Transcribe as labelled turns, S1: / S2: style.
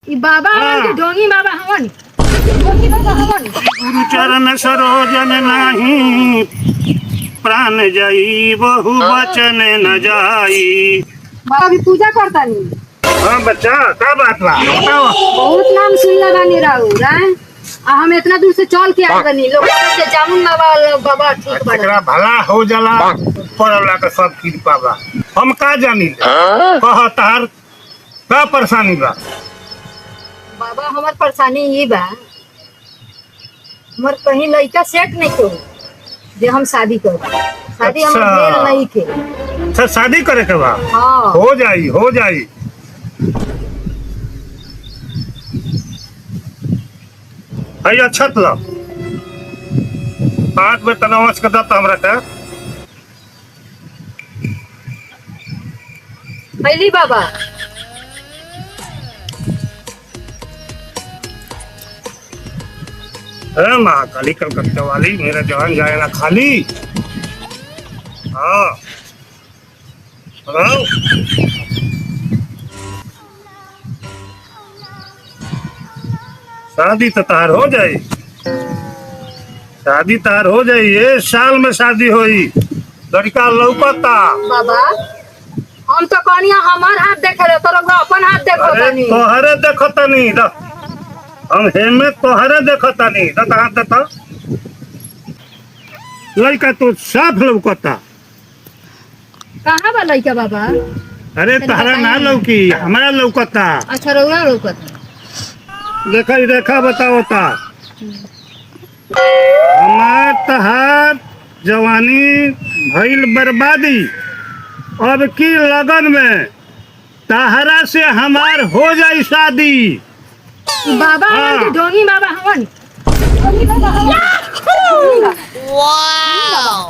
S1: ई बाबा हवन के ढोंगी बाबा हवन। ढोंगी बाबा हवन।
S2: गुरु चरण सरोजन नाही प्राण जाई बहु वचन न जाई।
S1: बाबा भी पूजा करता नहीं।
S2: हाँ बच्चा का बात बा बताओ।
S1: बहुत नाम सुनला बानी राउर हैं? आ हम इतना दूर से चल के आ गनी लोग से जामुन बाबा ठीक बड़ा।
S2: एकरा भला हो जाला पड़ला के सब कृपा बा। हम का जानी कह तार का परेशानी बा।
S1: बाबा हमार परेशानी ये बा हमार कहीं लड़का सेट नहीं को जे हम शादी कर शादी हम
S2: अच्छा।
S1: भेल नहीं के।
S2: अच्छा शादी करे के बा।
S1: हाँ
S2: हो जाई हो जाई। भाई अच्छा लो हाथ में तनावस कर दता हमरा का।
S1: पहली बाबा
S2: है माँ काली कलकत्ता वाली मेरा जवान जाए ना खाली। हाँ बताओ। शादी तो तार हो जाई। शादी तार हो जाई ये साल में शादी होई। लड़का लौकता।
S1: बाबा हम तो कनिया हमार हाथ देखे रहे तो अपन हाथ देखो
S2: अरे
S1: तनी।
S2: तोहरे देखता नहीं हम हेमे तोहरे देखता नहीं हाथ देता। लड़का तो साफ लौकता।
S1: कहाँ बा लड़का बाबा?
S2: अरे तारा ना लौकी हमारा लौकता।
S1: अच्छा रउरा लौकत।
S2: देखा ही देखा बताओ ता हमार तहार जवानी भइल बर्बादी। अब की लगन में तहरा से हमार हो जाई शादी।
S1: बाबा हवन के ढोंगी बाबा हवन। ढोंगी बाबा हवन।
S3: Wow!